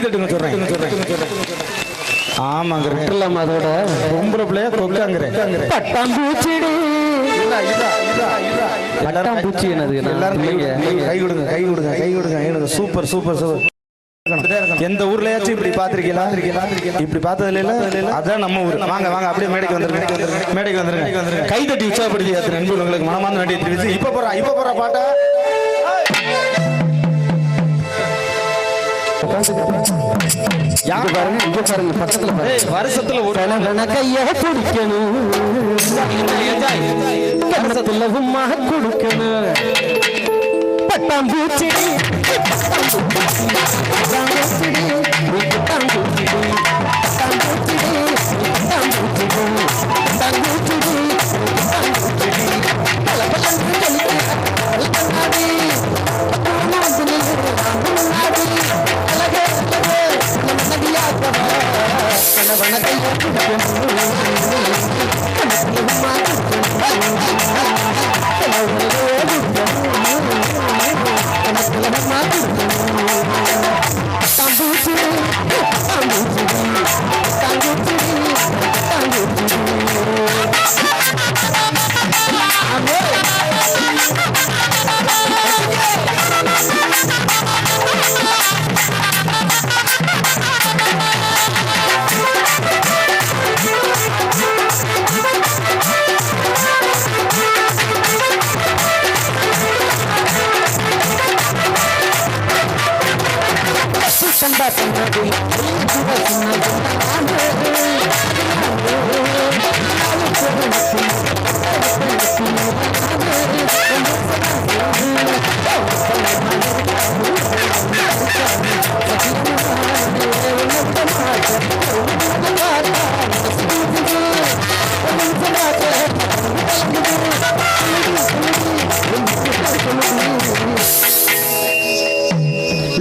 தட்டுங்க சொல்றேன். ஆமாங்க அதோட பொம்பளை பிள்ளைய கொக்காங்கிறேன். பட்டாம்பூச்சிடி பட்டாம்பூச்சி என்னது? எல்லாரும் கை கொடுங்க கை கொடுங்க கை கொடுங்க. Super super super. எந்த ஊர்லயாச்சும் இப்படி பாத்திருக்கீங்களா? இப்படி பார்த்ததுல இல்ல, அதான் நம்ம ஊர். வாங்க வாங்க அப்படியே மேடைக்கு வந்துருங்க. மேடைக்கு வந்துருங்க. கை தட்டி உற்சாகப்படுத்தி நண்பர்கள் உங்களுக்கு மனமார்ந்த நன்றி தெரிவிச்சு இப்ப போற பாட்டா பாருங்க பக்கத்துல வருஷத்துல ஒரு கைய குடிக்கணும், வருஷத்துல உமா குடிக்கணும். பட்டாம்பூச்சி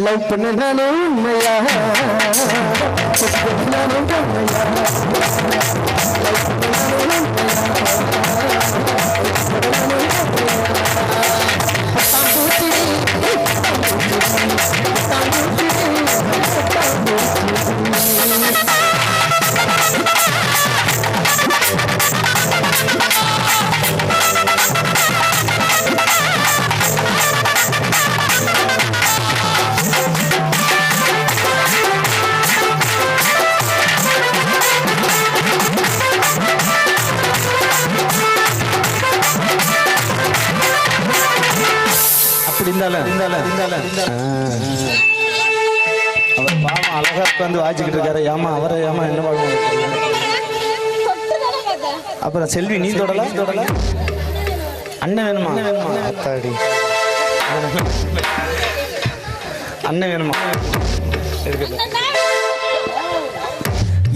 லவ் பண்ண நானும் உண்மையா அவர் பாவம் அழகா உட்காந்து வாசிக்கிட்டு இருக்காரு. ஏமா அவரை ஏமா என்ன பாடுவாங்க? அப்புறம் செல்வி நீ தொடலாம். அண்ணன் வேணுமா? அத்தாடி அண்ணன் வேணுமா?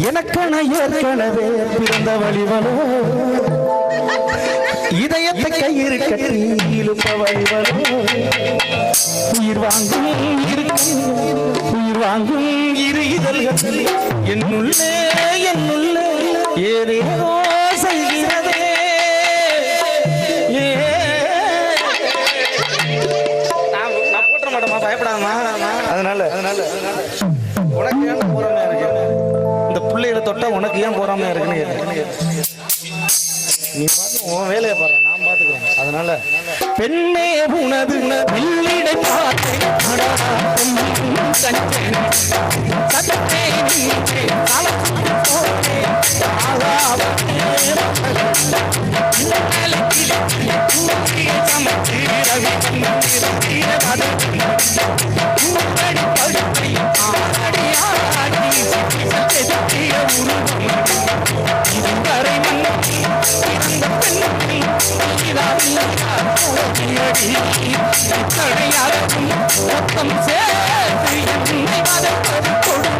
எனக்கான ஏற்கனவே பிறந்த வழிவனோ, இதயத்தை கயிறு கட்டி இழுப்ப வழிவனோ, உயிர் வாங்கும் இரு இதழ்கள் என்னுள்ளே ஏதேதோ செய்கிறதே. நான் போட்ட மாட்டோமா, பயப்படாமா? அதனால உனக்கு ஏன் போறாமையா இருக்கு? இந்த பிள்ளைகளை தொட்டா உனக்கு ஏன் போறாமையா இருக்குன்னு நீ பாத்து உன் வேலையை பாரு, நான் பாத்துக்கிறேன். அதனால பெண்ணே உனது வெள்ளிடை பார்த்தேன் மொத்தம் சேர்த்து என்னை வதப்பது கொடு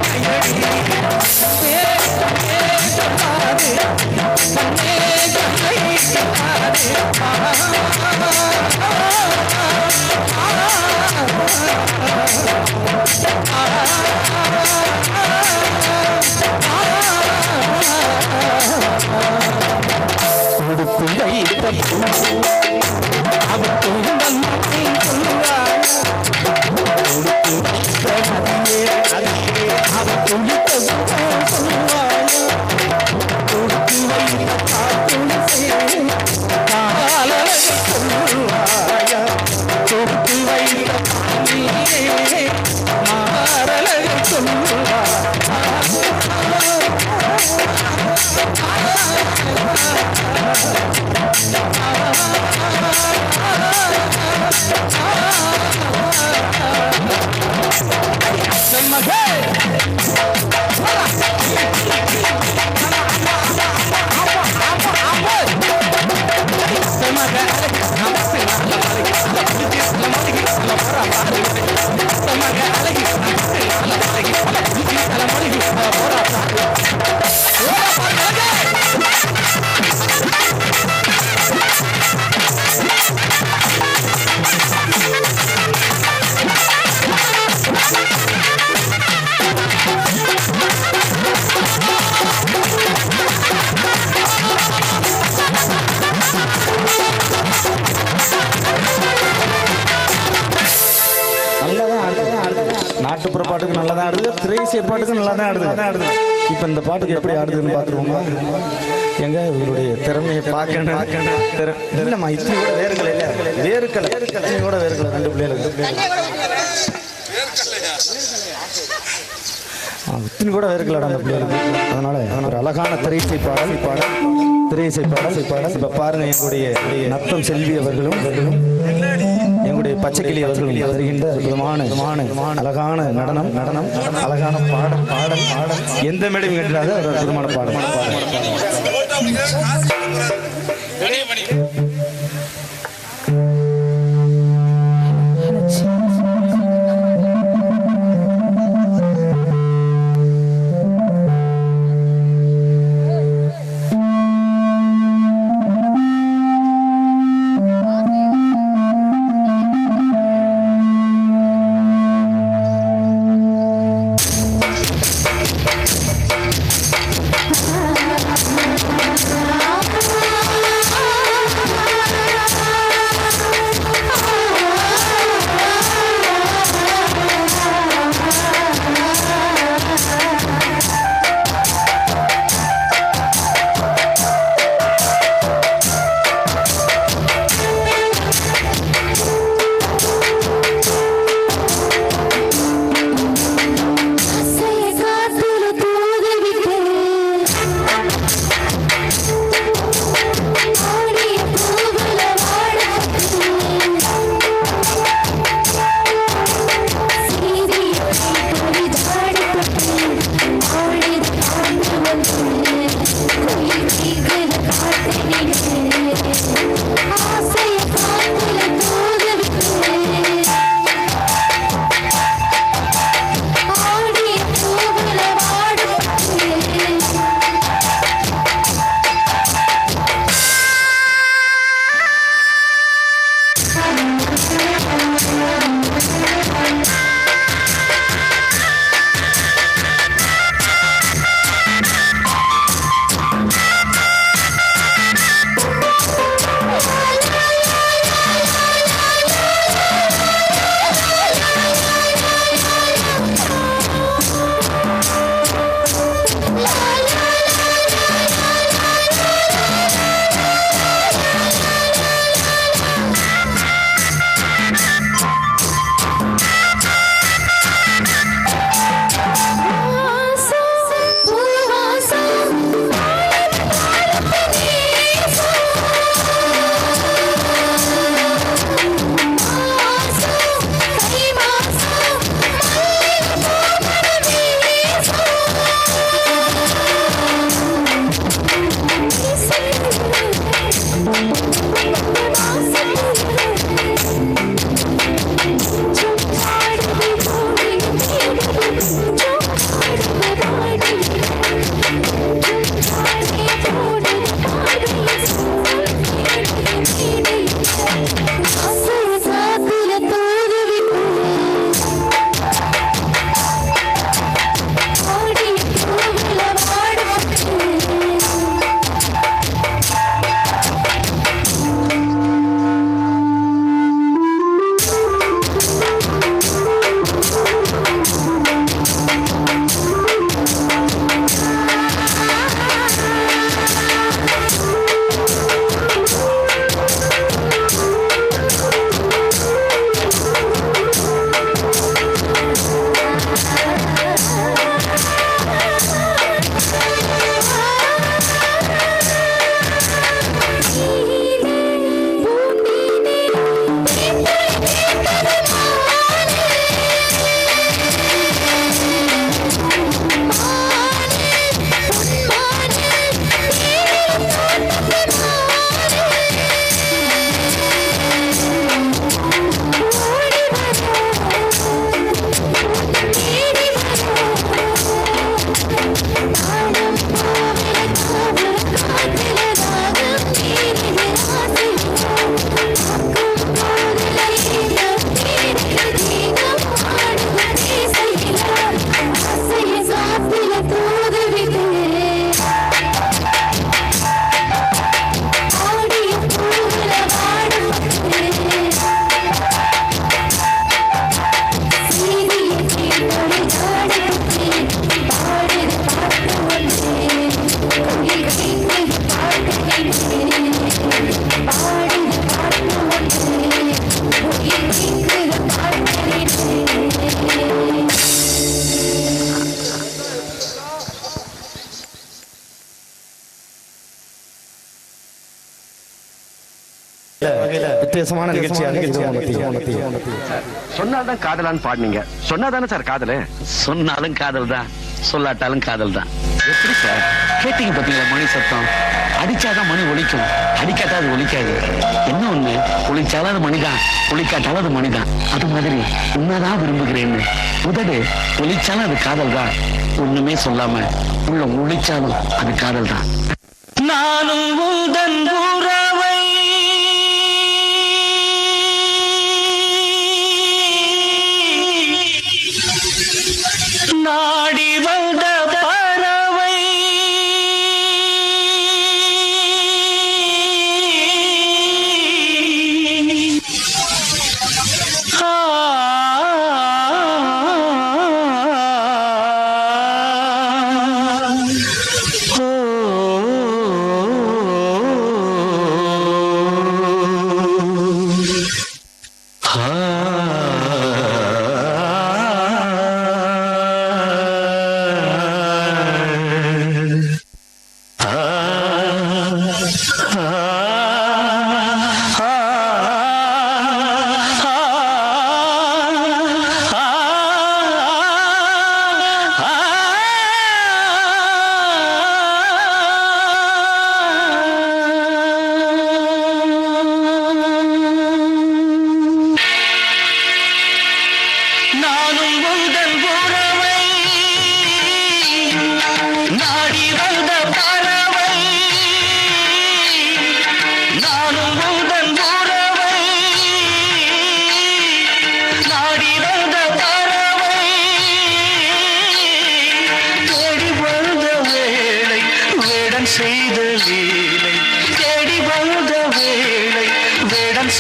திரைசை பாட்டுக்கு நல்லா தான் ஆடுது. இப்போ இந்த பாட்டுக்கு எப்படி ஆடுதுன்னு பார்த்துருவோமா? எங்க இவருடைய திறமையை பார்க்கணும். இல்லைம்மா, இத்தனை கூட வேர்க்கலை இல்லை, வேர்க்கலை இத்தனை கூட வேர்க்கலை. 2 பிள்ளைகளுக்கு இத்தனை கூட வேர்க்கலடா அந்த பிள்ளைகளுக்கு. அதனால ஒரு அழகான திரைசை பாடல் இப்போ பாருங்க, எங்களுடைய நத்தம் செல்வி அவர்களும் எங்களுடைய பச்சைக்கிளி அவர்களும் வருகின்ற அற்புதமான அழகான நடனம் அழகான பாடல் எந்த மேடையும் கேட்டாத ஒரு அற்புதமான பாடல். வித்தியாசமான நிகழ்ச்சியாக சொன்னாதான் காதலான்னு பாடுனீங்க. சொன்னாதானே சார் காதலு? சொன்னாலும் காதல் தான், சொல்லாட்டாலும் காதல் தான். எப்படி சார் கேட்டீங்க பாத்தீங்களா மணி சத்தம்? அடிச்சாதான் மணி ஒலிக்கும், அடிக்காட்டா அது ஒலிக்காது. என்ன ஒண்ணு, ஒலிச்சாலும் அது மணிதான், ஒலிக்காட்டாலும் அது மணிதான். அது மாதிரி உன்னதான் விரும்புகிறேன்னு உதடு ஒலிச்சாலும் அது காதல் தான், ஒண்ணுமே சொல்லாம உள்ள ஒலிச்சாலும் அது காதல் தான். நானும் உந்தன் உறவை நாடி வந்த பறவை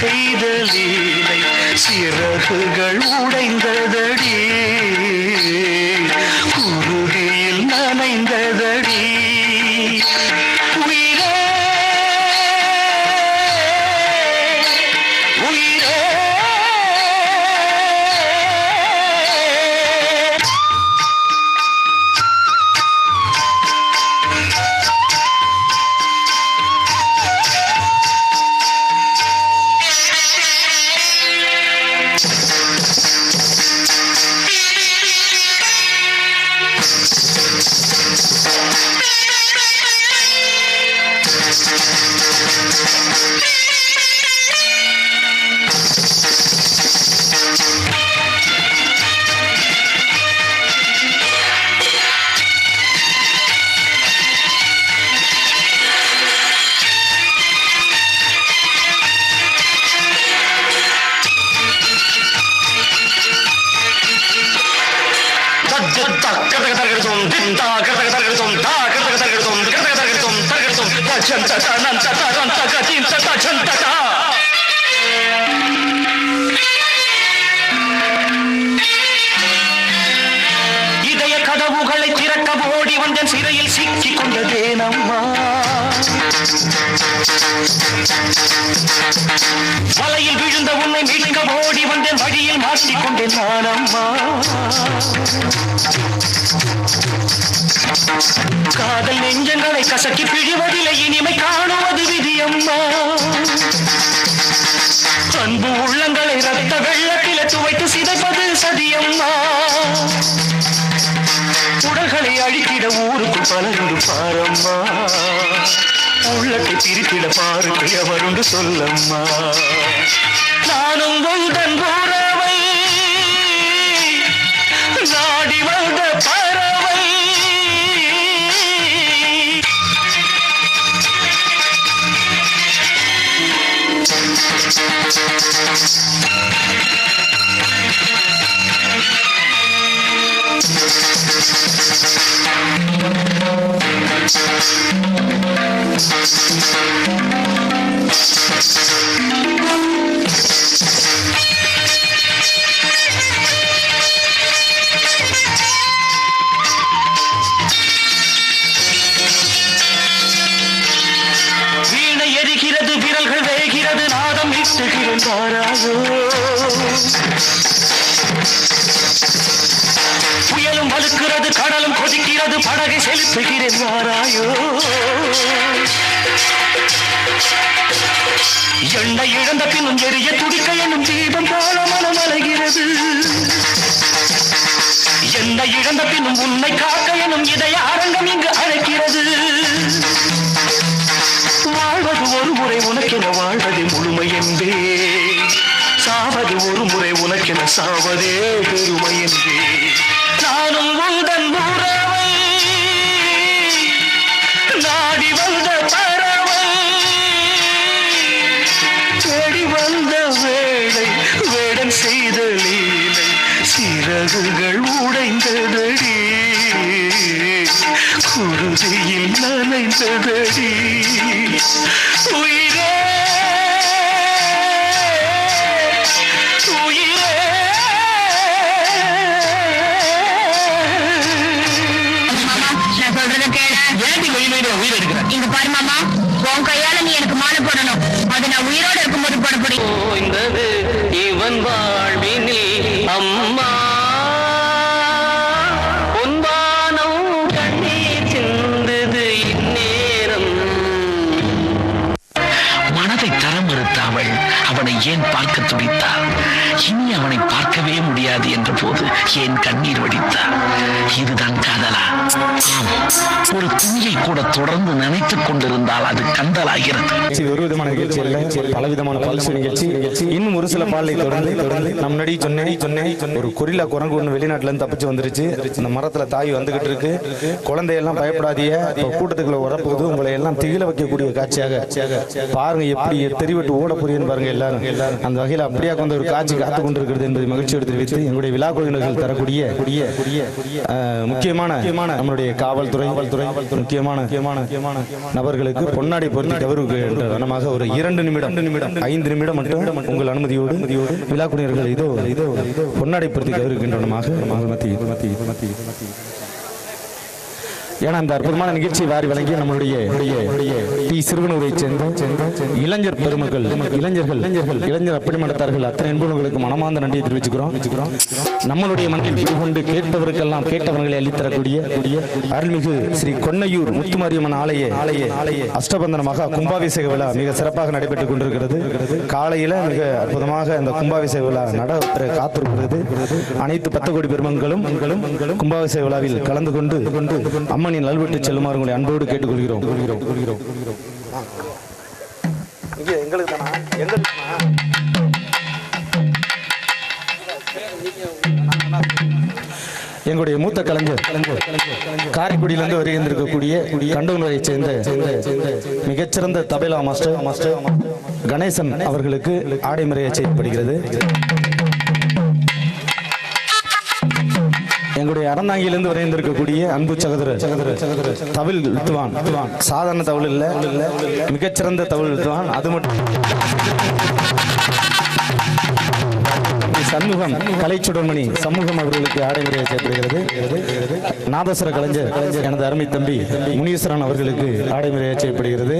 செய்த லீலை சிறகுகள் உடைந்ததடி, குருதியில் நனைந்ததடி. உயிரே உயிரே இதய கதவுகளை திறக்க ஓடி வந்தேன், சிறையில் சிக்கிக் கொண்டதேனம்மா. வலையில் விழுந்த உன்னை மீட்க ஓடி வந்தேன், வழியில் மாட்டிக்கொண்டேன் நானம்மா. காதல் நெஞ்சங்களை கசக்கி பிழிவதில்லை, இனிமை காணுவது விதியம்மா. அன்பு உள்ளங்களை ரத்த வெள்ளத்தில துவைத்து சிதைப்பது சதியம்மா. உடல்களை அழித்திட ஊருக்குள் பலருண்டு பாரம்மா, உள்ளத்தை பிரித்திட பாருக்கு எவருண்டு சொல்லம்மா. நானும் உந்தன் உறவை நாடி வந்த பறவை. வீணை எரிகிறது, விரல்கள் வேகிறது, நாதம் இட்டுகிறேன் வாராயோ. புயலும் வலுக்கிறது, கடலும் கொதிக்கிறது, படகை செலுத்துகிறேன் வாராயோ. எண்ணெய் இழந்த பின்னும் எரிய துடிக்க எனும் தீபம் போல மனம் அலைகிறது. எண்ணெய் இழந்த பின்னும் உன்னை காக்க எனும் இதய அரங்கம் இங்கு அழைக்கிறது. வாழ்வது ஒரு முறை உனக்கென வாழ்வதே முழுமை என்பே, சாவது ஒரு முறை உனக்கென சாவதே பெருமை என்பே. நானும் உந்தன் உறவை நாடி வந்த பறவை, தேடி வந்த வேளை வேடன் செய்த லீலை, சிறகுகள் உடைந்ததடி, குருதியில் நனைந்ததடி. உயிரே உயிரே உயிர் எடுக்கிறேன். இங்க பாரு மாமா, உன் கையால நீ எனக்கு மாலை போடணும். அது நான் உயிரோட இருக்கும்போது போட முடியும். ஓய்ந்தது இவன் வாழ்வினில் அம்மா, பொன்பானம் கண்ணீர் சிந்தது இந்நேரம். மனதை தர மறுத்த அவள் அவனை ஏன் பார்க்க துடித்தாள்? இனி அவனை பார்க்கவே முடியாது என்ற போது ஏன் கண்ணீர் வடித்தாள்? இதுதான் காதலா? ஒரு துணியை கூட தொடர்ந்து நினைத்துக் கொண்டிருந்தால் அது கந்தலாகிறது. ஒரு விதமான நிகழ்ச்சி அல்ல, பல விதமான பல்சு நிகழ்ச்சி. இன்னும் ஒரு சில பாடலை தொடர்ந்து நம் நடி சொன்னேன் ஒரு கொரில்லா குரங்கு ஒன்று வெளிநாட்டுல இருந்து தப்பிச்சு வந்துருச்சு. இந்த மரத்துல தாய் வந்துகிட்டு இருக்கு. குழந்தையெல்லாம் பயப்படாதீங்க, கூட்டத்துக்குள்ள வரப்போது உங்களை எல்லாம் திகில வைக்கக்கூடிய காட்சியாக பாருங்க. எப்படி தெரிவிட்டு ஓட புரியுன்னு பாருங்க எல்லாரும். அந்த வகையில் அப்படியே வந்து ஒரு காட்சி காத்து கொண்டிருக்கிறது என்பதை மகிழ்ச்சியோடு தெரிவித்து எங்களுடைய விழா குழுவினர்கள் தரக்கூடிய முக்கியமான நம்மளுடைய காவல்துறை முக்கியமான நபர்களுக்கு பொன்னாடை பொருத்தி கௌரவிக்க என்ற வண்ணமாக ஒரு 2 நிமிடம் 5 நிமிடம் மட்டும் உங்கள் அனுமதியோடு விழா குழுவினர்கள் இதோ பொன்னாடை பொருத்தி கௌரவிக்கின்ற வண்ணமாக ஏன்னா அந்த அற்புதமான நிகழ்ச்சியை வாரி வழங்கிய நம்மளுடைய டி சிறுவனூரை சேர்ந்த இளைஞர் பெருமக்கள், இளைஞர் அப்படிமடத்தார்கள் அத்தனை என்பவர்களுக்கு மனமார்ந்த நன்றியை தெரிவிச்சுக்கிறோம். நம்மளுடைய மண்ணில் கொண்டு கேட்பவருக்கெல்லாம் கேட்டவர்களை அளித்தரக்கூடிய அருள்மிகு ஸ்ரீ கொன்னையூர் முத்துமாரியம்மன் ஆலய அஷ்டபந்தன மகா கும்பாபிஷேக விழா மிக சிறப்பாக நடைபெற்றுக் கொண்டிருக்கிறது. காலையில மிக அற்புதமாக அந்த கும்பாபிஷேக விழா நடைபெற காத்திருக்கிறது. அனைத்து 10 கோடி பெருமக்களும் கும்பாபிஷேக விழாவில் கலந்து கொண்டு அம்மன் நல்விட்டு செல்லுமாறு உங்களை அன்போடு கேட்டுக்கொள்கிறோம். எங்களுடைய மூத்த கலைஞர் காரைக்குடியிலிருந்து வருகின்றிருக்கக்கூடிய கண்டூரை சேர்ந்த மிகச்சிறந்த தபேலா மாஸ்டர் கணேசன் அவர்களுக்கு ஆடைமுறையை செய்யப்படுகிறது. எங்களுடைய அறந்தாங்கியிலிருந்து வரைந்திருக்கக்கூடிய அன்பு சகோதரர் தவில் வித்துவான், சாதாரண தவில் இல்ல, மிகச்சிறந்த தவில் வித்துவான். அது மட்டும் சண்முகம் கலைச்சுடர்மணி சமூகம் அவர்களுக்கு ஆடைமுறையை செய்யப்படுகிறது. நாதஸ்வர கலைஞர் எனது அருமை தம்பி முனீஸ்வரன் அவர்களுக்கு ஆடைமுறையை செய்யப்படுகிறது.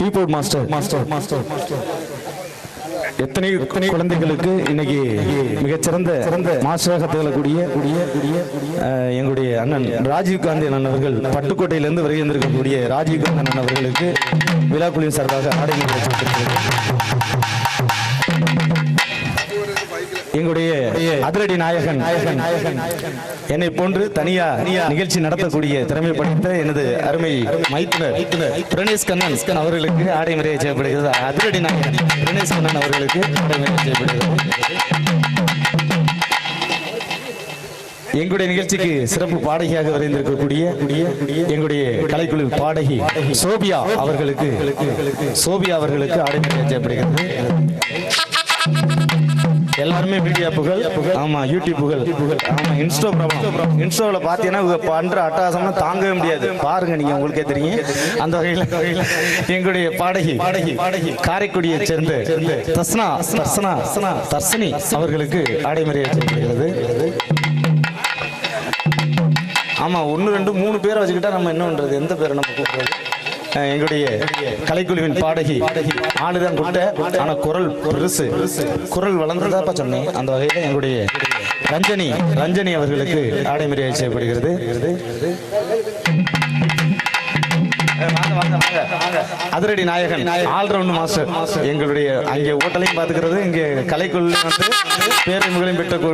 கீபோர்ட் மாஸ்டர் எத்தனை குழந்தைகளுக்கு இன்னைக்கு மிகச்சிறந்த மாஸ்டராக திகழக்கூடிய எங்களுடைய அண்ணன் ராஜீவ்காந்தி அண்ணன் அவர்கள் பட்டுக்கோட்டையிலிருந்து வருகின்றிருக்கக்கூடிய ராஜீவ்காந்தி அண்ணன் அவர்களுக்கு விழாக்குழுவின் சார்பாக ஆடைமுறை எங்களுடைய அதிரடி நாயகன் என்னை போன்று தனியா நிகழ்ச்சி நடத்தக்கூடிய திறமை படைத்த எனது அருமை மைத்துனர் பிரணேஷ் கண்ணன் அவர்களுக்கு ஆடைமுறை செய்யப்படுகிறது. அதிரடி நாயகன் பிரணேஷ் கண்ணன் அவர்களுக்கு ஆடைமுறை செய்யப்படுகிறது. எங்களுடைய நிகழ்ச்சிக்கு சிறப்பு பாடகியாக வரைந்திருக்கக்கூடிய எங்களுடைய கலைக்குழு பாடகி சோபியா அவர்களுக்கு ஆடைமுறை செய்யப்படுகிறது. எல்லாருமே மீடியா புகழ், ஆமா யூடியூப் புகழ், ஆமா இன்ஸ்டாவில் பார்த்தீங்கன்னா பண்ற அட்டகாசம்னா தாங்கவே முடியாது. பாருங்க நீங்க, உங்களுக்கே தெரியும். அந்த வகையில் எங்களுடைய பாடகி காரைக்குடியை சேர்ந்த தர்ஷினி அவர்களுக்கு ஆடைமுறை செய்யப்படுகிறது. ஆமா 1 2 3 பேரை வச்சுக்கிட்டா நம்ம என்ன பண்றது, எந்த பேரை நம்ம கூப்பிடுறது? எங்களுடைய கலைக்குழுவின் பாடகி ஆளுதான் குட்டை, ஆனா குரல் பெருசு, குரல் வளர்ந்ததாப்பா சொன்னேன். அந்த வகையில் எங்களுடைய ரஞ்சனி அவர்களுக்கு ஆடை மரியாதை செய்யப்படுகிறது. அதிரடி நாயகன் ஆல்ரவுண்ட் மாஸ்டர் எங்களுடைய அங்கே ஹோட்டலையும் பார்த்துக்கிறது, இங்கே கலைக்குள்ள வந்து பேரன்புகளையும் பெற்றுக்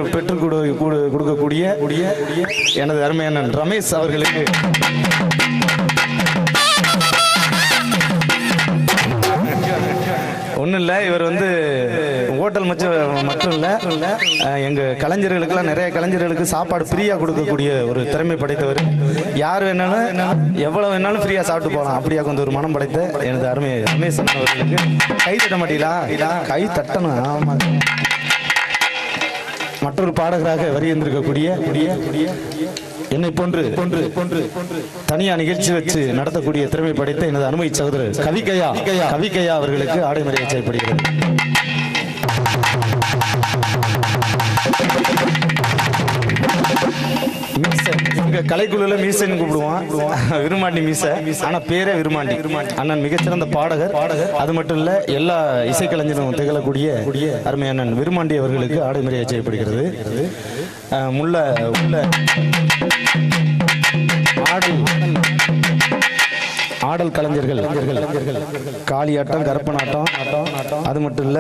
கொடுக்கக்கூடிய எனது அருமையான ரமேஷ் அவர்களுக்கு ஒன்றும் இல்லை. இவர் வந்து ஹோட்டல் மட்டும் இல்லை, எங்கள் கலைஞர்களுக்கெல்லாம் நிறைய கலைஞர்களுக்கு சாப்பாடு ஃப்ரீயாக கொடுக்கக்கூடிய ஒரு திறமை படைத்தவர். யார் வேணாலும் எவ்வளோ வேணாலும் ஃப்ரீயாக சாப்பிட்டு போகலாம், அப்படியா கொஞ்சம் ஒரு மனம் படைத்த எனது அருமை ரமேஷ் அவர்களுக்கு கை தட்ட மாட்டீங்களா? கை தட்டணும். ஆமாம். மற்றொரு பாடகராக வந்திருக்கக்கூடிய என்னை போன்று தனியா நிகழ்ச்சி வச்சு நடத்தக்கூடிய திறமை படைத்த எனது அனுமதி சகோதரர் கவிக்கையா அவர்களுக்கு ஆடை மரியாதை செய்யப்படுகிறது. எங்க கலைக்குழுல மீசன்னு கூப்பிடுவான், விருமாண்டி மீச. ஆனா பேரே விருமாண்டி. அண்ணன் மிகச்சிறந்த பாடகர். அது மட்டும் இல்ல, எல்லா இசைக்கலைஞரும் திகழக்கூடிய அருமையான விருமாண்டி அவர்களுக்கு ஆடை மரியாதை செய்யப்படுகிறது. உள்ள ஆடல் கலைஞர்கள் காளியாட்டம், கருப்பனாட்டம், அது மட்டும் இல்ல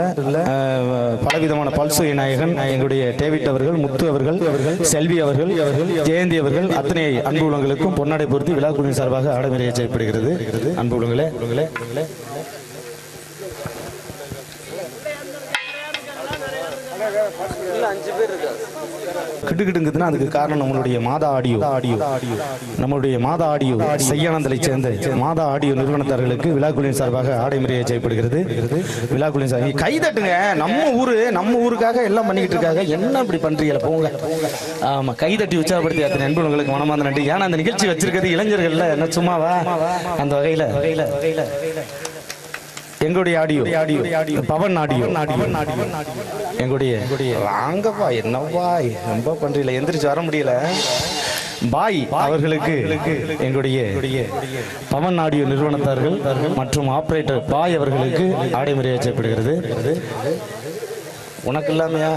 பலவிதமான பல்சுவை நாயகன் எங்களுடைய டேவிட் அவர்கள், முத்து அவர்கள், செல்வி அவர்கள், ஜெயந்தி அவர்கள், அத்தனை அன்பு உள்ளங்களுக்கும் பொன்னாடை பொருத்தி விழாக்குழுவின் சார்பாக ஆடை மரியாதை செய்யப்படுகிறது. அன்பு உள்ளங்களே, கிட்டுக்கிட்டுங்குதுன்னா அதுக்கு காரணம் நம்மளுடைய மாதா ஆடியோ செய்யானந்தலை சேர்ந்த மாதா ஆடியோ நிறுவனத்தார்களுக்கு விழாக்குழுவின் சார்பாக ஆடை மரியாதை செய்யப்படுகிறது. விழாக்குழுவின் சார்பாக கை தட்டுங்க. நம்ம ஊருக்காக எல்லாம் பண்ணிக்கிட்டு இருக்காங்க, என்ன இப்படி பண்றீங்களா? போங்க. ஆமா, கை தட்டி உற்சாகப்படுத்தி அத்தனை நண்பர்களுக்கு மனமார்ந்த நன்றி. ஏன்னா அந்த நிகழ்ச்சி வச்சிருக்கிறது இளைஞர்கள்ல, என்ன சும்மாவா? அந்த வகையில எங்களுடைய ஆடியோ பவன் ஆடியோ எங்களுடைய வாங்கப்பா, என்னப்பா ரொம்ப பண்றீங்களா? எந்திரிச்சு வர முடியல. பாய் அவர்களுக்கு எங்களுடைய பவன் ஆடியோ நிறுவனத்தார்கள் மற்றும் ஆபரேட்டர் பாய் அவர்களுக்கு ஆடை மரியாதை செய்யப்படுகிறது. உனக்கு இல்லாமையா?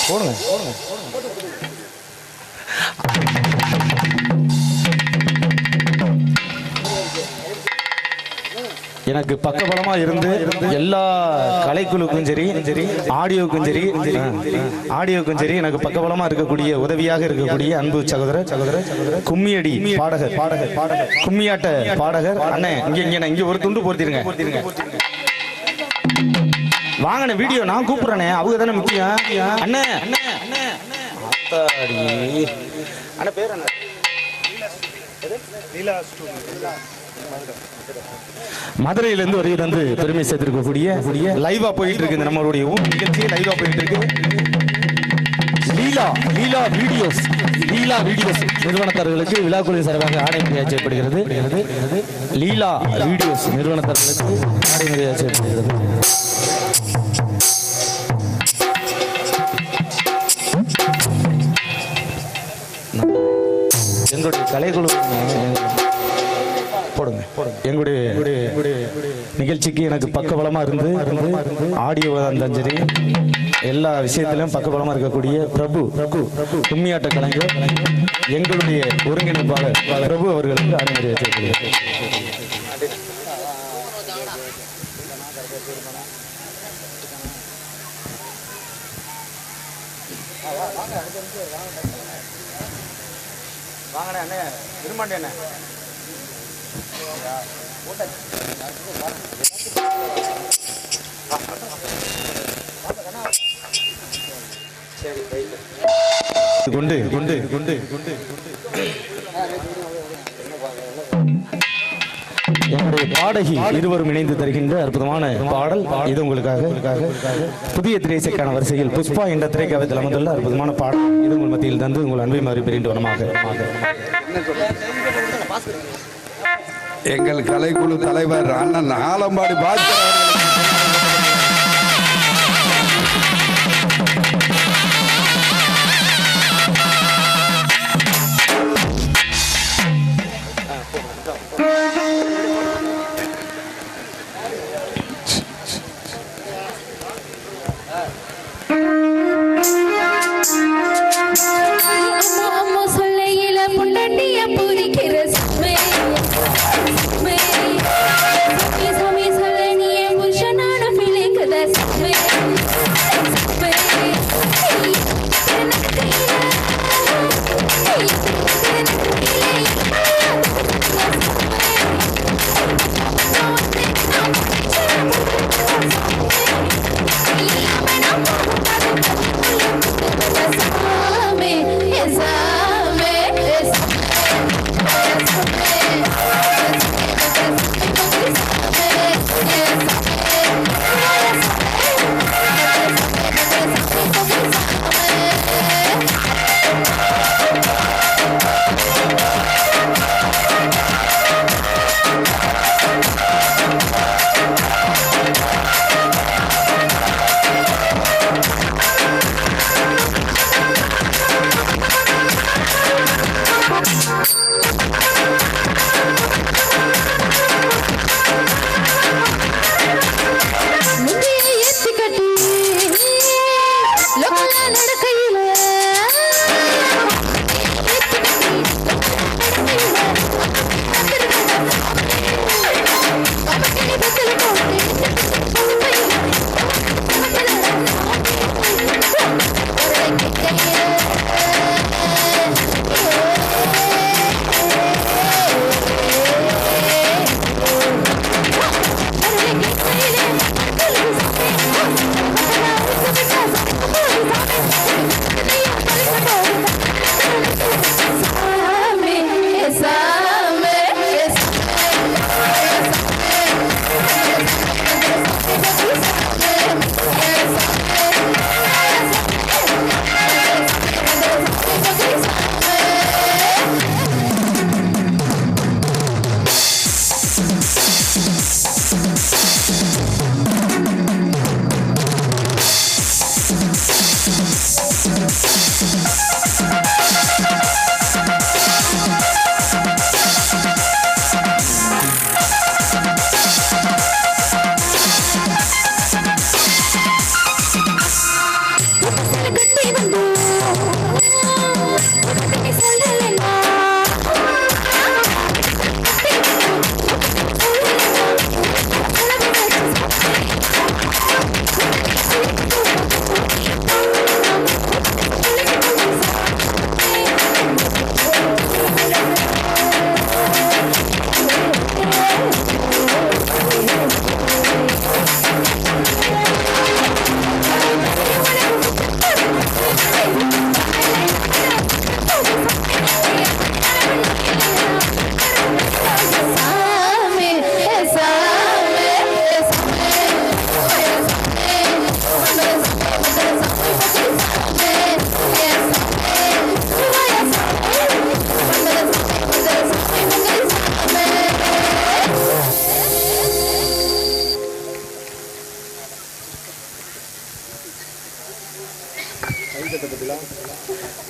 போடுங்க. எனக்கு பக்கபலமா இருந்து எல்லா கலைக்குழுக்கும் சரி, ஆடியோக்கும் சரி எனக்கு பக்கபலமா இருக்கக்கூடிய, உதவியாக இருக்கக்கூடிய அன்பு சகோதரர் கும்மியடி பாடகர், கும்மியாட்ட பாடகர் அண்ணே. இங்க ஒரு துண்டு போர்த்திருங்க. வாங்கண்ணே, வீடியோ நான் கூப்பிடுறேனே, அவங்க தானே முக்கியம். அண்ணே பேர் என்ன? மதுரையிலிருந்து வரையில் வந்து பெருமை சேர்த்திருக்கக்கூடிய லைவா போயிட்டு இருக்கு நம்மளுடைய ஊர் நிகழ்ச்சி. லைவா போயிட்டு இருக்கு. லீலா வீடியோஸ் நிறுவனத்தார்களுக்கு விழாக்குழுவின் சார்பாக ஆடை மரியாதை செய்யப்படுகிறது. லீலா வீடியோஸ் நிறுவனத்தார்களுக்கு ஆடை மரியாதை செய்யப்படுகிறது. எங்களுடைய கலைக்குழு போடுங்க. எங்களுடைய நிகழ்ச்சிக்கு எனக்கு பக்கபலமா இருந்து ஆடியோ இருந்தாலும் சரி, எல்லா விஷயத்திலும் பக்கபலமா இருக்கக்கூடிய பிரபு கும்மியாட்ட கலைஞர், எங்களுடைய ஒருங்கிணைப்பாளர் பிரபு அவர்களுக்கு ஆடை மரியாதை செய்யப்படுகிறது. வாங்கண்ணே, அண்ணே விரும்பாண்டி அண்ணே. என்னுடைய பாடகி இருவரும் இணைந்து தருகின்ற அற்புதமான பாடல் இது உங்களுக்காக. புதிய திரைசைக்கான வரிசையில் புஷ்பா என்ற திரைக்காவத்தில் அமர்ந்துள்ள அற்புதமான பாடல் இது உங்கள் மத்தியில் தந்து உங்கள் அன்பை மாறி பெரிய வனமாக. எங்கள் கலைக்குழு தலைவர் அண்ணன் ஆலம்பாடி பாஸ்கர்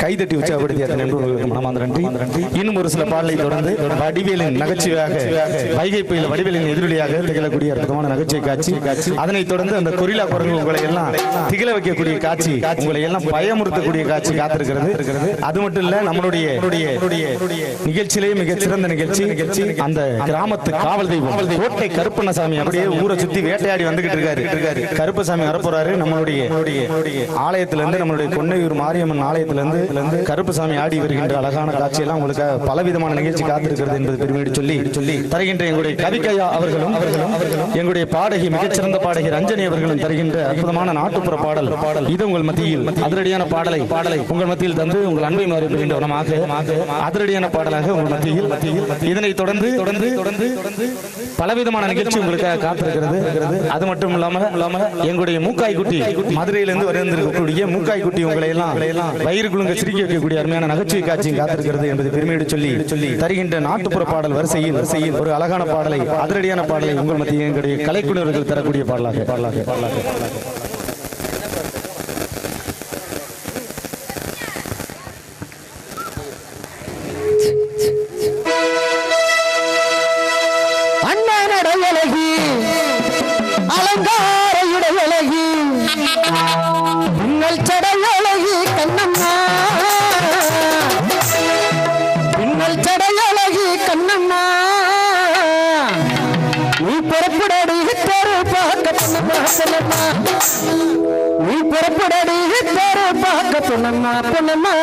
கைதட்டி உற்சாகப்படுத்திய அத்தனை நண்பர்களுக்கு மனமார்ந்த நன்றி. இன்னும் ஒரு சில பாடலை தொடர்ந்து வடிவேலின் நகைச்சுவையாக வைகை புயல் வடிவேலின் எதிரொலியாக திகழக்கூடிய அற்புதமான நகைச்சுவை காட்சி. அதனைத் தொடர்ந்து அந்த கொரில்லா குரங்கு உங்களை எல்லாம் திகழ வைக்கக்கூடிய காட்சி, உங்களை எல்லாம் பயமுறுத்தக்கூடிய காட்சி காத்திருக்கிறது. அது மட்டும் இல்ல, நம்மளுடைய நிகழ்ச்சியிலேயே மிகச் சிறந்த நிகழ்ச்சி அந்த கிராமத்து காவல் தெய்வம் கோட்டை கருப்பண்ணசாமி அப்படியே ஊரை சுத்தி வேட்டையாடி வந்துகிட்டு இருக்காரு. கருப்பசாமி வரப்போறாரு. நம்மளுடைய ஆலயத்திலிருந்து, நம்மளுடைய கொன்னையூர் மாரியம்மன் ஆலயத்திலிருந்து கருப்பசாமி ஆடி வருகின்ற அழகான காட்சியெல்லாம் உங்களுக்கு பலவிதமான நிகழ்ச்சி காத்திருக்கிறது என்பது பெருமையோடு சொல்லி தருகின்ற எங்களுடைய கவிக்கையா அவர்களும் எங்களுடைய பாடகி மிகச்சிறந்த பாடகி ரஞ்சனி அவர்களும் தருகின்ற அற்புதமான நாட்டுப்புற பாடல் இது உங்கள் மத்தியில் அதிரடியான பாடலை உங்கள் மத்தியில் தந்து உங்கள் அன்பை மாறுகின்ற அதிரடியான பாடலாக உங்கள் மத்தியில் இதனை தொடர்ந்து பலவிதமான நிகழ்ச்சி உங்களுக்காக காத்திருக்கிறது. அது மட்டும் இல்லாம எங்களுடைய மூக்காய் குட்டி மதுரையிலிருந்து வந்திருக்கக்கூடிய மூக்காய் குட்டி உங்களை எல்லாம் வயிறு குழுங்க சிரிக்க வைக்கக்கூடிய அருமையான நகைச்சுவை காட்சியும் காத்திருக்கிறது என்பது பெருமையோடு சொல்லி தருகின்ற நாட்டுப்புற பாடல் வரிசையில் ஒரு அழகான பாடலை அதிரடியான பாடலை உங்கள் மத்தியில் எங்களுடைய கலைக்குழுவர்கள் தரக்கூடிய பாடலாக அண்ணனடையழகி அலங்கார இடையழகி பின்னல் சடையழகி கண்ணம்மா, பின்னல் சடையழகி கண்ணம்மா, நீ புறப்படடி தெரு பார்க்க பொண்ணம்மா பொண்ணம்மா, நீ புறப்படடி தெரு பார்க்க பொண்ணம்மா பொண்ணம்மா.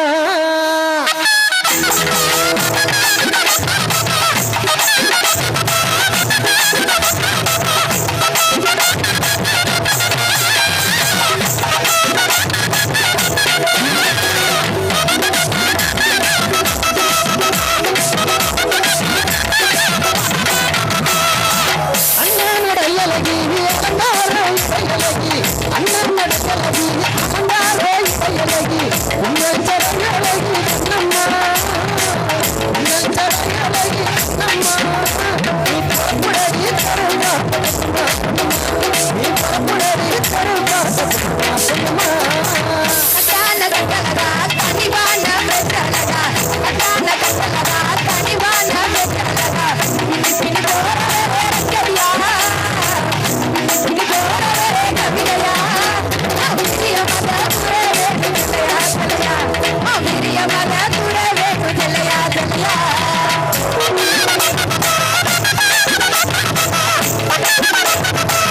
Yeah.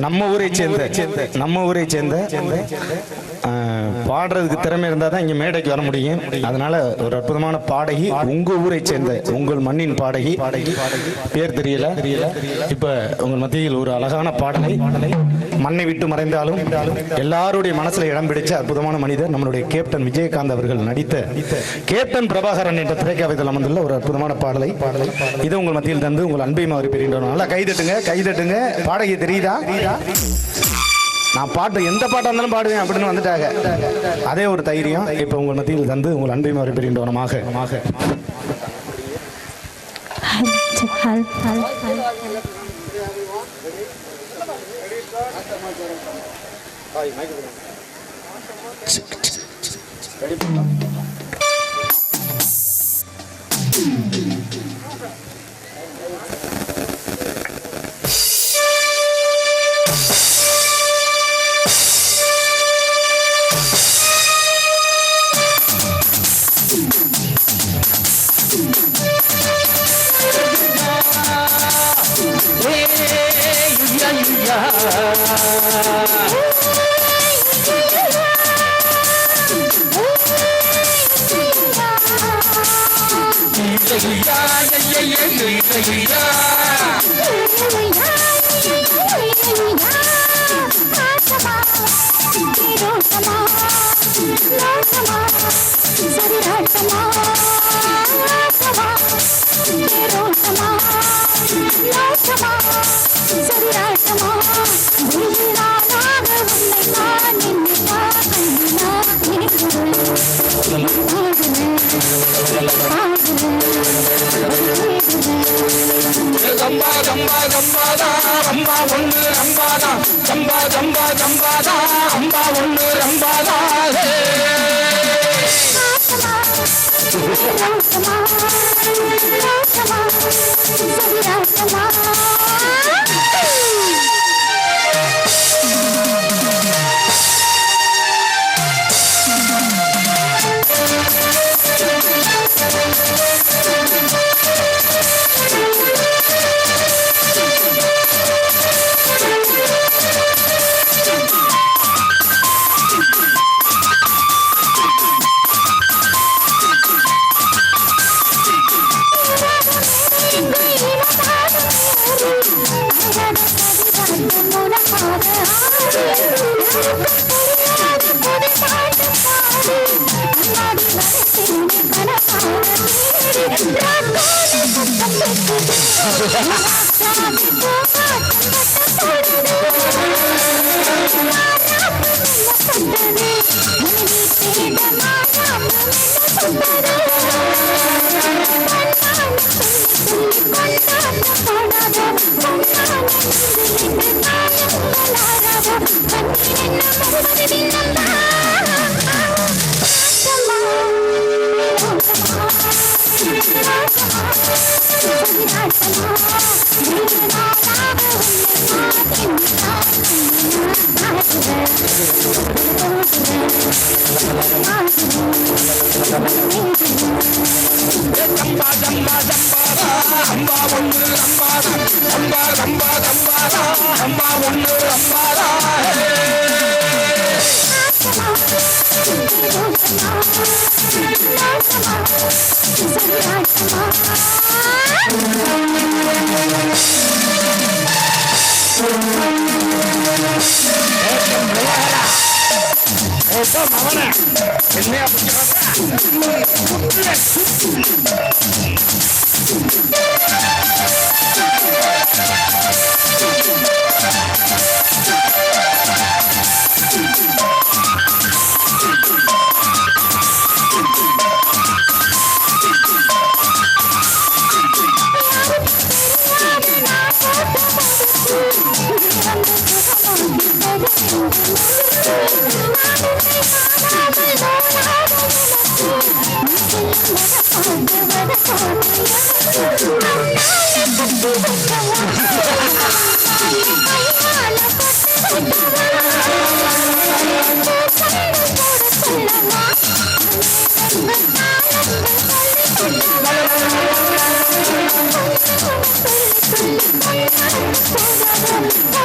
நம்ம ஊரை சேர்ந்த பாடுறதுக்கு திறமை இருந்தா தான் இங்க மேடைக்கு வர முடியும். அதனால ஒரு அற்புதமான பாடகி, உங்க ஊரை சேர்ந்த, உங்கள் மண்ணின் பாடகி, பேர் தெரியல. இப்ப உங்கள் மத்தியில் ஒரு அழகான பாடலை, மண்ணை விட்டு மறைந்தாலும் எல்லாருடைய மனசுல இடம் பிடிச்ச அற்புதமான மனிதர் நம்மளுடைய கேப்டன் விஜயகாந்த் அவர்கள் நடித்த கேப்டன் பிரபாகரன் என்ற திரைக்காவியத்தில் அமர்ந்துள்ள ஒரு அற்புதமான பாடலை இது உங்கள் மத்தியில் தந்து உங்கள் அன்பையும் அவர் பெறுகின்றோம். நல்லா கைதட்டுங்க. பாடகி தெரியுதா? நான் பாட்டு எந்த பாட்டா இருந்தாலும் பாடுவேன் அப்படின்னு வந்துட்டாங்க. அதே ஒரு தைரியம் இப்ப உங்கள் மத்தியில் தந்து உங்கள் அன்பையும் அவர் பெறுகின்றோமாக.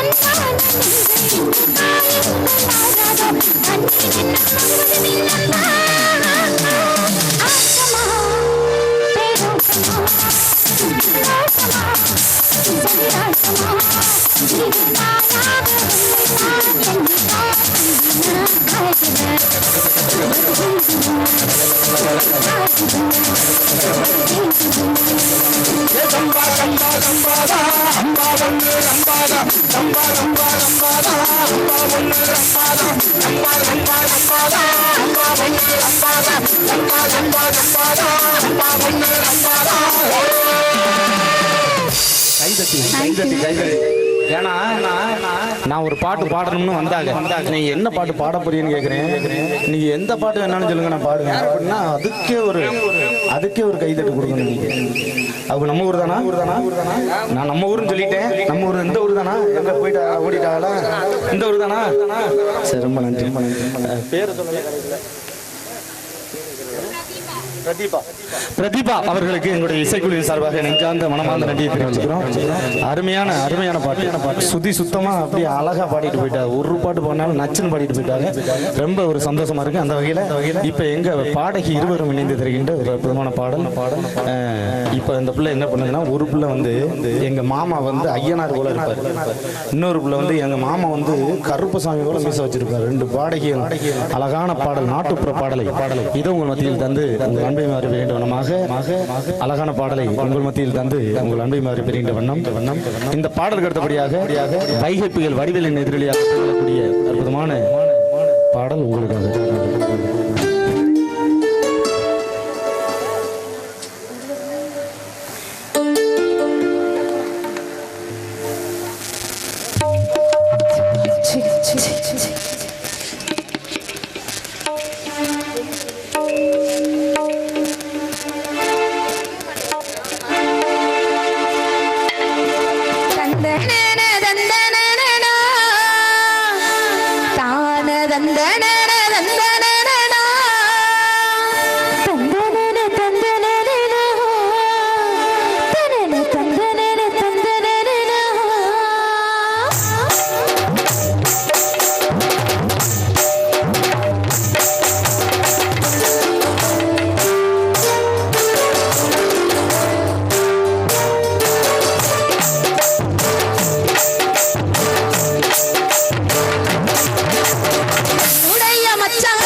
One ஏன்னா நான் ஒரு பாட்டு பாடணும்னு வந்தாங்க. நீங்க என்ன பாட்டு பாட போறீங்கன்னு கேட்குறேன். நீங்க எந்த பாட்டு வேணாலும் சொல்லுங்க, நான் பாடுவேன் அப்படின்னா அதுக்கே ஒரு கைதட்டு கொடுக்கணும். நீங்க அவங்க நம்ம ஊர் தானா? நான் நம்ம ஊர்னு சொல்லிட்டேன். நம்ம ஊர் இந்த ஊர் தானா? எங்க போயிட்டா ஓடிட்டாங்களா? இந்த ஊர் தானா? சரி, ரொம்ப நன்றி. பேரை சொல்லுங்க. பிரதீபா அவர்களுக்கு எங்களுடைய இசைக்குழுவின் சார்பாக நெஞ்சார்ந்த மனமார்ந்த நன்றியை தெரிவிச்சுக்கிறோம். அருமையான பாட்டு. சுத்தி சுத்தமா அப்படியே அழகா பாடிட்டு போயிட்டாங்க. ஒரு பாட்டு போனாலும் நச்சுன்னு பாடிட்டு போயிட்டாங்க. ரொம்ப ஒரு சந்தோஷமா இருக்கு. அந்த வகையில இப்ப எங்க பாடகி இருவரும் இணைந்து தருகின்ற ஒரு அற்புதமான பாடல். இப்ப இந்த பிள்ளை என்ன பண்ணுதுன்னா, ஒரு பிள்ளை வந்து எங்க மாமா வந்து ஐயனார் போல இருப்பாரு, இன்னொரு பிள்ளை வந்து எங்க மாமா வந்து கருப்பசாமி போல மீச வச்சிருப்பாரு. ரெண்டு பாடகிகள் அழகான பாடல், நாட்டுப்புற பாடலை இதை உங்கள் மத்தியில் தந்து உங்கள் அன்பை மாறி பெறுகின்ற வண்ணமாக அழகான பாடலை உங்கள் மத்தியில் தந்து உங்கள் அன்பை மாறி பெறுகின்ற வண்ணம் இந்த பாடலுக்கு அடுத்தபடியாக வைகை புயல் வடிவேலின் எதிரொலியாக சொல்லக்கூடிய அற்புதமான பாடல் உங்களுக்காக. மச்சாவ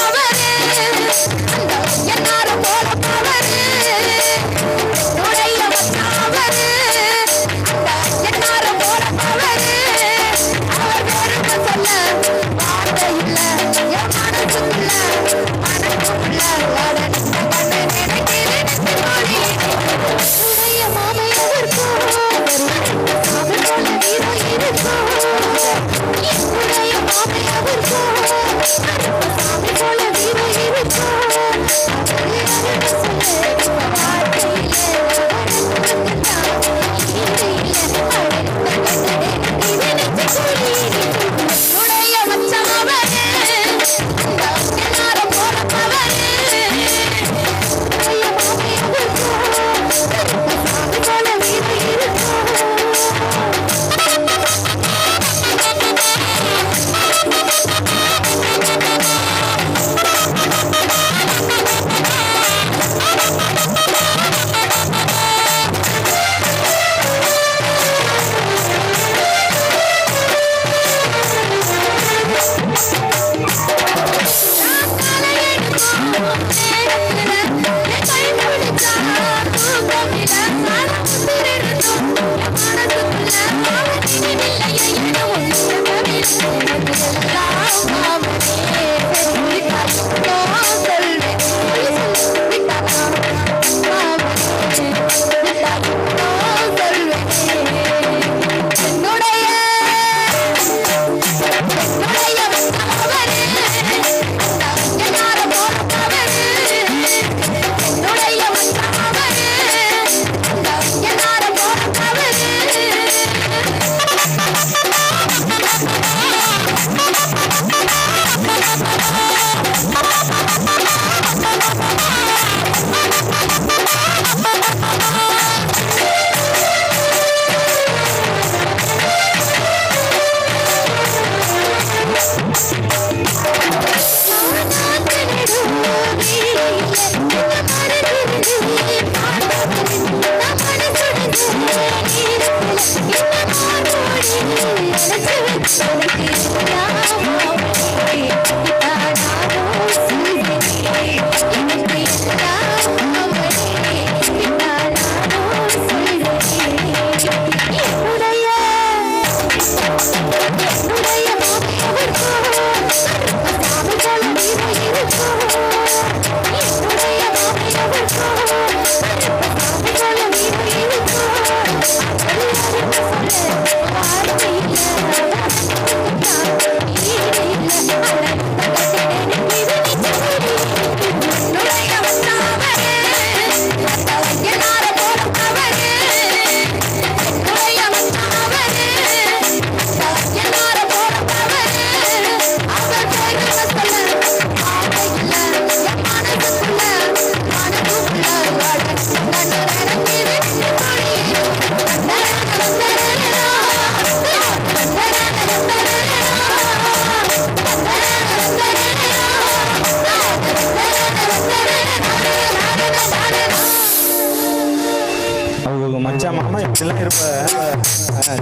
சொல்லாம இப்படிலாம் இருப்ப.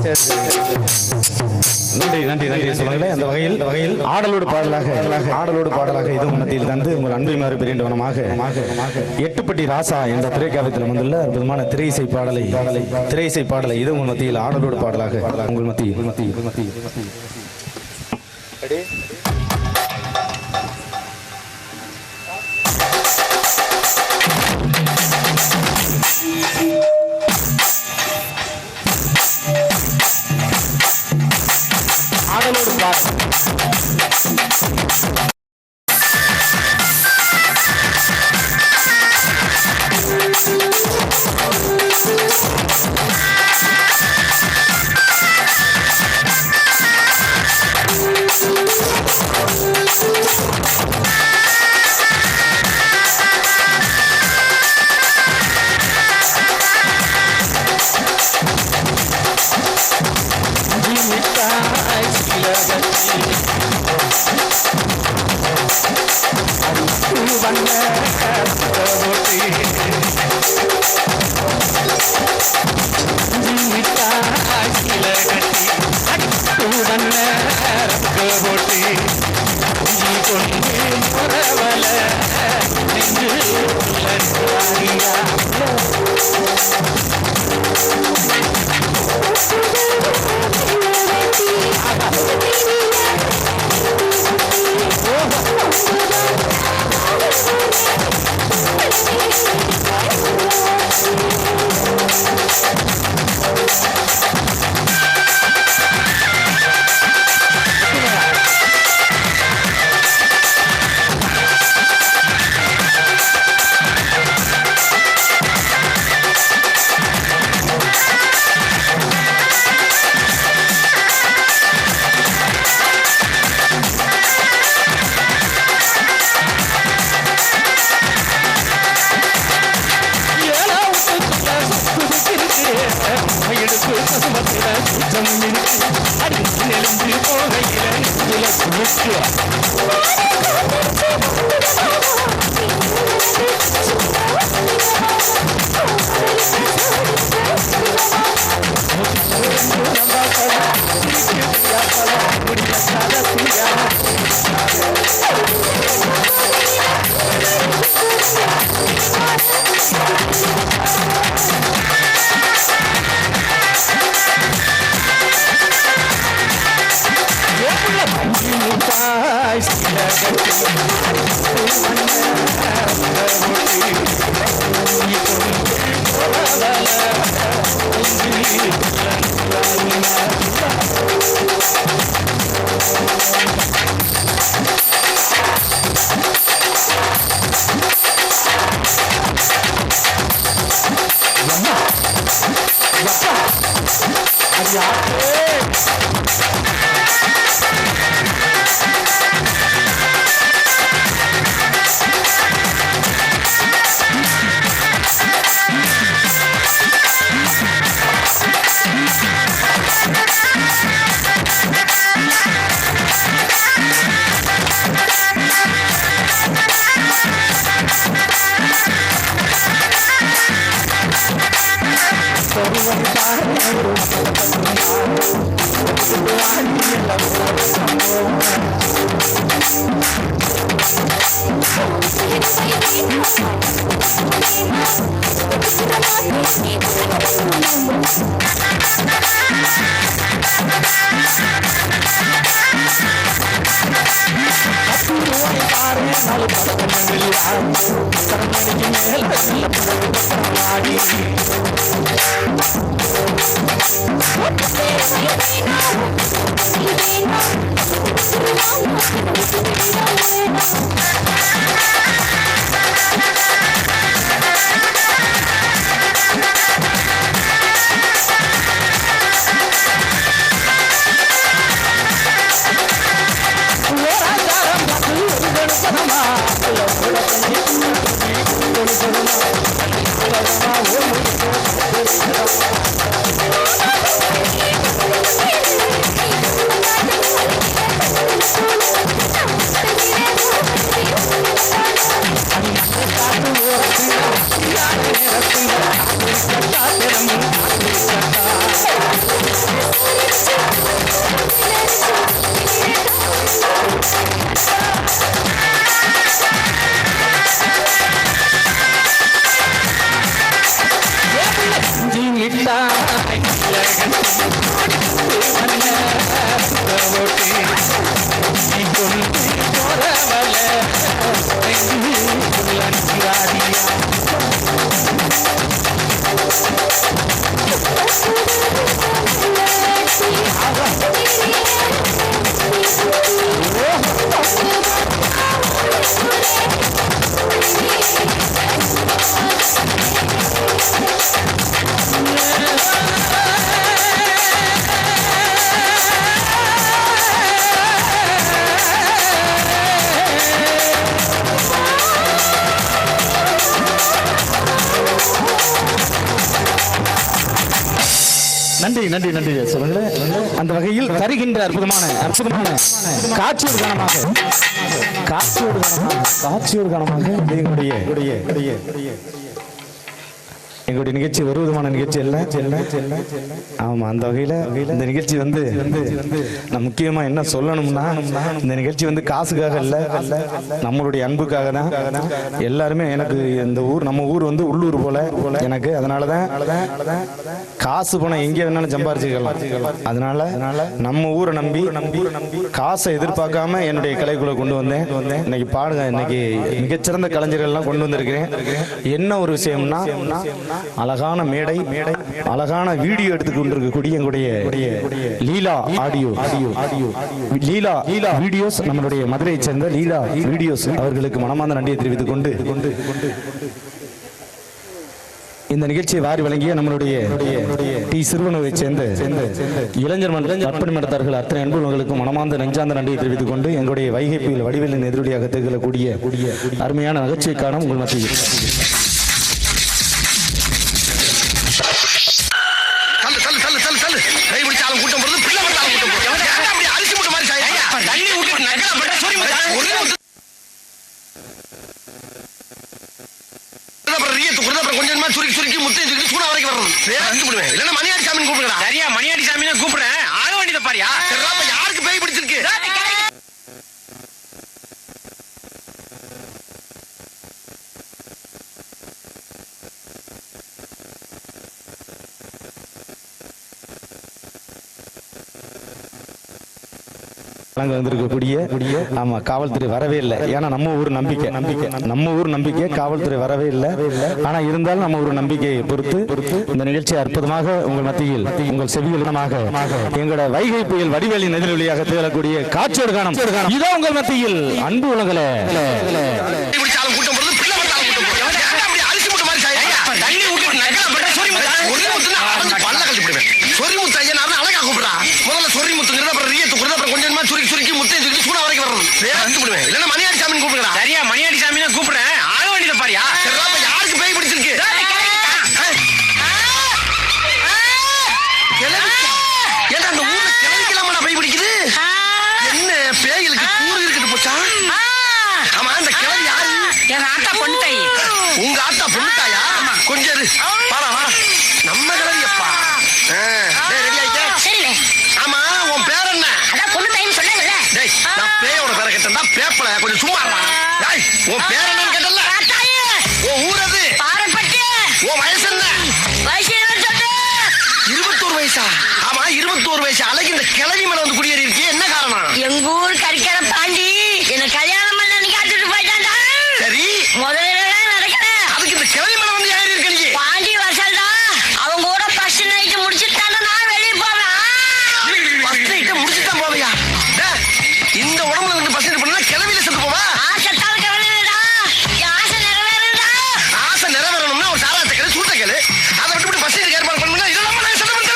சரி சரி. நன்றி நன்றி நன்றி சொல்லுங்களேன். அந்த வகையில் ஆடலோடு பாடலாக இது மத்தியில் தந்து உங்கள் அன்பை மாறு பெரியவனமாக எட்டுப்பட்டி ராசா என்ற திரைக்காவியத்தில் வந்துள்ள அற்புதமான திரையிசை பாடலை இது உங்கள் மத்தியில் ஆடலோடு பாடலாக உங்கள் மத்தியில் ஆடலோடு பாடல். நன்றி நன்றி நன்றி சொல்லுங்களேன். அந்த வகையில் தருகின்ற அற்புதமான காட்சியோடு காரணமாக எங்களுடைய நிகழ்ச்சி ஒரு விதமான நிகழ்ச்சி இல்ல. ஆமா, அந்த வகையில இந்த நிகழ்ச்சி வந்து நான் முக்கியமா என்ன சொல்லணும்னா, இந்த நிகழ்ச்சி வந்து காசுக்காக இல்ல, நம்மளுடைய அன்புக்காக தான். எல்லாருமே எனக்கு இந்த ஊர், நம்ம ஊர் வந்து உள்ளூர் போல எனக்கு, அதனாலதான் காசு பணம் எங்கே வேணாலும் சம்பாரிச்சுக்கலாம். அதனால நம்ம ஊரை நம்பி காசை எதிர்பார்க்காம என்னுடைய கலைக்குள்ள கொண்டு வந்தேன். இன்னைக்கு பாடுங்க, இன்னைக்கு மிகச்சிறந்த கலைஞர்கள் எல்லாம் கொண்டு வந்திருக்கிறேன். என்ன ஒரு விஷயம்னா, அழகான மேடை, அழகான வீடியோ எடுத்துக் கொண்டிருக்கக்கூடிய எங்களுடைய லீலா ஆடியோ லீலா வீடியோஸ், நம்மளுடைய மதுரையை சேர்ந்த லீலா வீடியோஸ் அவர்களுக்கு மனமார்ந்த நன்றியை தெரிவித்துக் கொண்டு இந்த நிகழ்ச்சியை வாரி வழங்கிய நம்மளுடைய டி சிறுவனூரை சேர்ந்த இளைஞர் நற்பணி நடத்தார்கள் அத்தனை அன்புகளுக்கு மனமார்ந்த நெஞ்சார்ந்த நன்றியை தெரிவித்துக் கொண்டு எங்களுடைய வைகை புயல் வடிவேலின் எதிரொலியாக திகழக்கூடிய அருமையான நகைச்சுவைக்கான உங்கள் மத்தியில் சுருக்கி முத்தை சூடா வரைக்கும் வரணும். மணியாடி சாமி கூப்பிடுறா. சரியா, மணியாடி சாமி கூப்பிடுறேன். ஆக வேண்டியதை பாரியா. யாருக்கு பேய் பிடிச்சிருக்கு? வந்திருக்கக்கூடிய ஆமா காவல்துறை வரவே இல்லை. ஏன்னா நம்ம ஊர் நம்பிக்கை காவல்துறை வரவே இல்லை. ஆனா இருந்தாலும் நம்ம ஒரு நம்பிக்கையை பொறுத்து இந்த நிகழ்ச்சி அற்புதமாக உங்கள் மத்தியில் உங்கள் செவிகளுமாக எங்களோட வைகை புயல் வடிவேலின் எதிரொலியாக திகழக்கூடிய காட்சியோடு காணும். இதோ உங்கள் மத்தியில் அன்பு உலகளே சுருக்கி முத்தை சூடா வரைக்கும் வரணும். இல்லன்னா மணியாடி சாமி கூப்பிடுறா. சரியா, மணியாடி சாமி கூப்பிடுறேன். ஆக வேண்டியதை பாரியா. யாருக்கு பேய் பிடிச்சிருக்கு? ஏன்னா அந்த ஊர்ல கிளவிக்கலாமா பேய் பிடிக்குது? என்ன பேய்களுக்கு கூறு இருக்குது போச்சா? ஆமா, அந்த கிளவி யாரு? என் ஆத்தா பொண்ணு தாயி. உங்க ஆத்தா பொண்ணு தாயா? கொஞ்சம் பாரா நம்ம கிளவியப்பா. ரெடி ஆயிட்டா? சரிண்ணே. ஆமா, உன் பேர் என்ன? அதான் பொண்ணு தாயின்னு சொன்னேன்ல. டேய், நான் பேயோட பேரை கேட்டா பேப்பல கொஞ்சம் சும்மா இருடா. டேய், உன் பேர் என்னன்னு கேட்டல? தாயி. உன் ஊர் எது? பாரப்பட்டி. உன் வயசு என்ன? வயசு 21 வயசா? ஆமா, 21 வயசு அழகு இந்த கிளவி மேல வந்து குடியேறி இருக்கு. என்ன காரணம்? எங்க ஊர் கறிக்கிற பாண்டி என்ன கல்யாணம் பண்ண காத்துட்டு போயிட்டான்டா. சரி, முதல்ல நடக்கல. அதுக்கு இந்த கிளவி மேல வந்து ஏறி இருக்க நீ. பாண்டி வசல்டா. அவங்க கூட ஃபர்ஸ்ட் நைட் முடிச்சிட்டாங்க. நான் வெளிய போறேன். ஃபர்ஸ்ட் நைட் முடிச்சிட்டான் போவையா? இந்த உடம்புல இருந்து ஃபர்ஸ்ட் நைட் பண்ணா கிளவில செத்து போவா? ஆசைத்தால கவலைடா. என் ஆசை நிறைவேறுடா. ஆசை நிறைவேறணும்னா ஒரு சாராயத்தை கேளு, சூட்டை கேளு. அதை விட்டு ஃபர்ஸ்ட் நைட் ஏற்பாடு பண்ணா இதெல்லாம் நான் சொல்ல முடியும்.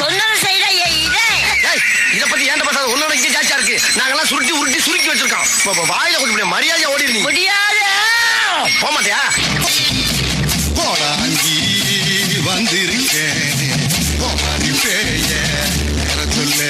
சொன்னது செய்யற இதே. ஏய், இத பத்தி ஏன்டா பேசாத? உன்னோட இங்க ஜாச்சா இருக்கு. நாங்கெல்லாம் சுருக்கி வச்சிருக்கோம். வாயில கொஞ்சம் மரியாதையா ஓடிடு. நீ முடியாது. போக மாட்டியா? போடாங்கி வந்திருக்கேன் சொல்லு